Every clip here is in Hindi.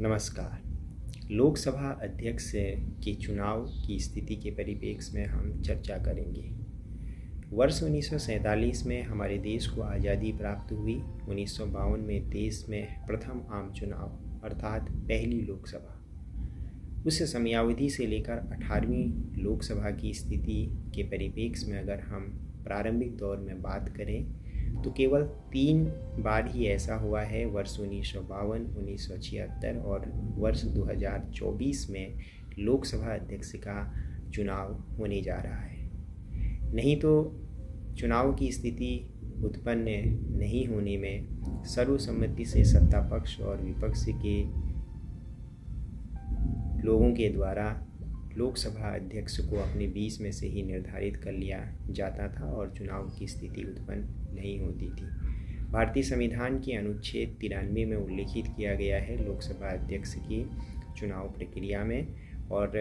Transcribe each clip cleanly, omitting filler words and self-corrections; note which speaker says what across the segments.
Speaker 1: नमस्कार। लोकसभा अध्यक्ष के चुनाव की स्थिति के परिप्रेक्ष्य में हम चर्चा करेंगे। वर्ष 1947 में हमारे देश को आज़ादी प्राप्त हुई। 1952 में देश में प्रथम आम चुनाव अर्थात पहली लोकसभा। उस समयावधि से लेकर 18वीं लोकसभा की स्थिति के परिप्रेक्ष्य में अगर हम प्रारंभिक दौर में बात करें तो केवल 3 बार ही ऐसा हुआ है, वर्ष 1952, 1976 और वर्ष 2024 में लोकसभा अध्यक्ष का चुनाव होने जा रहा है। नहीं तो चुनाव की स्थिति उत्पन्न नहीं होने में सर्वसम्मति से सत्ता पक्ष और विपक्ष के लोगों के द्वारा लोकसभा अध्यक्ष को अपने बीच में से ही निर्धारित कर लिया जाता था और चुनाव की स्थिति उत्पन्न नहीं होती थी। भारतीय संविधान के अनुच्छेद 93 में उल्लेखित किया गया है लोकसभा अध्यक्ष की चुनाव प्रक्रिया में, और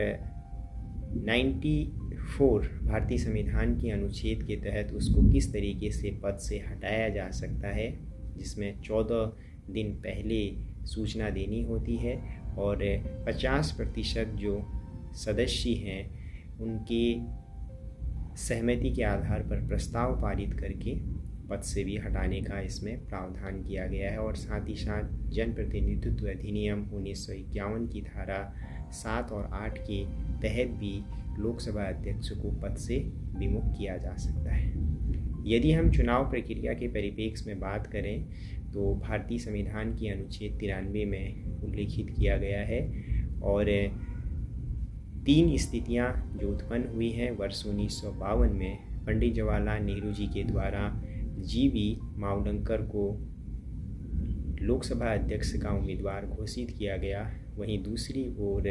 Speaker 1: 94 भारतीय संविधान के अनुच्छेद के तहत उसको किस तरीके से पद से हटाया जा सकता है, जिसमें 14 दिन पहले सूचना देनी होती है और 50% जो सदस्य हैं उनके सहमति के आधार पर प्रस्ताव पारित करके पद से भी हटाने का इसमें प्रावधान किया गया है। और साथ ही साथ जनप्रतिनिधित्व अधिनियम 1951 की धारा 7 और 8 के तहत भी लोकसभा अध्यक्ष को पद से विमुख किया जा सकता है। यदि हम चुनाव प्रक्रिया के परिप्रेक्ष्य में बात करें तो भारतीय संविधान के अनुच्छेद 93 में उल्लेखित किया गया है और 3 स्थितियां जो उत्पन्न हुई हैं वर्ष 1952 में पंडित जवाहरलाल नेहरू जी के द्वारा जीवी मावलंकर को लोकसभा अध्यक्ष का उम्मीदवार घोषित किया गया। वहीं दूसरी ओर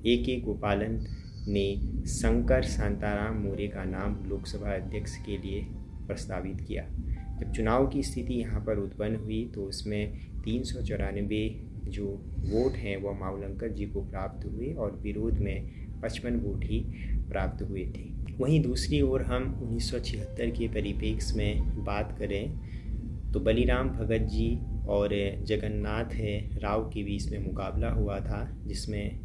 Speaker 1: A.K. गोपालन ने शंकर शांताराम मोरे का नाम लोकसभा अध्यक्ष के लिए प्रस्तावित किया। जब चुनाव की स्थिति यहाँ पर उत्पन्न हुई तो उसमें 394 जो वोट हैं वह मावलंकर जी को प्राप्त हुए और विरोध में 55 वोट ही प्राप्त हुए थे। वहीं दूसरी ओर हम 1976 के परिप्रेक्ष्य में बात करें तो बलिराम भगत जी और जगन्नाथ राव के बीच में मुकाबला हुआ था, जिसमें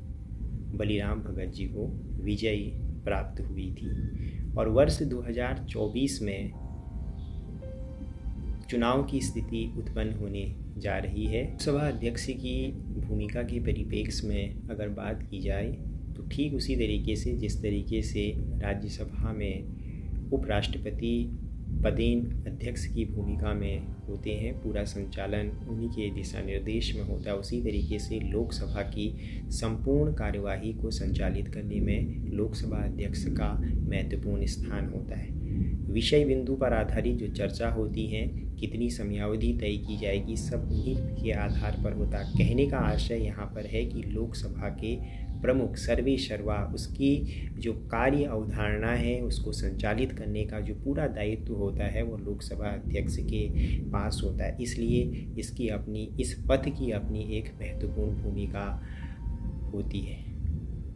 Speaker 1: बलिराम भगत जी को विजय प्राप्त हुई थी। और वर्ष 2024 में चुनाव की स्थिति उत्पन्न होने जा रही है। लोकसभा अध्यक्ष की भूमिका के परिप्रेक्ष्य में अगर बात की जाए तो ठीक उसी तरीके से जिस तरीके से राज्यसभा में उपराष्ट्रपति पदेन अध्यक्ष की भूमिका में होते हैं, पूरा संचालन उन्हीं के दिशा निर्देश में होता है, उसी तरीके से लोकसभा की संपूर्ण कार्यवाही को संचालित करने में लोकसभा अध्यक्ष का महत्वपूर्ण स्थान होता है। विषय बिंदु पर आधारित जो चर्चा होती है, कितनी समयावधि तय की जाएगी, सब उन्हीं के आधार पर होता है। कहने का आशय यहाँ पर है कि लोकसभा के प्रमुख सर्वे सर्वा उसकी जो कार्य अवधारणा है उसको संचालित करने का जो पूरा दायित्व होता है वो लोकसभा अध्यक्ष के पास होता है। इसलिए इस पद की अपनी एक महत्वपूर्ण भूमिका होती है।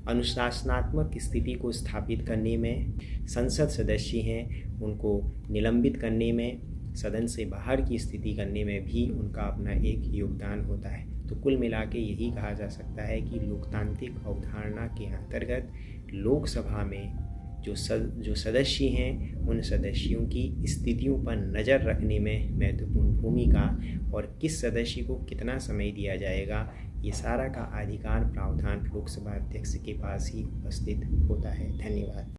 Speaker 1: अनुशासनात्मक स्थिति को स्थापित करने में, संसद सदस्य हैं उनको निलंबित करने में, सदन से बाहर की स्थिति करने में भी उनका अपना एक योगदान होता है। तो कुल मिला के यही कहा जा सकता है कि लोकतांत्रिक अवधारणा के अंतर्गत लोकसभा में जो सदस्य हैं उन सदस्यों की स्थितियों पर नज़र रखने में महत्वपूर्ण भूमिका और किस सदस्य को कितना समय दिया जाएगा, ये सारा का अधिकार प्रावधान लोकसभा अध्यक्ष के पास ही उपस्थित होता है। धन्यवाद।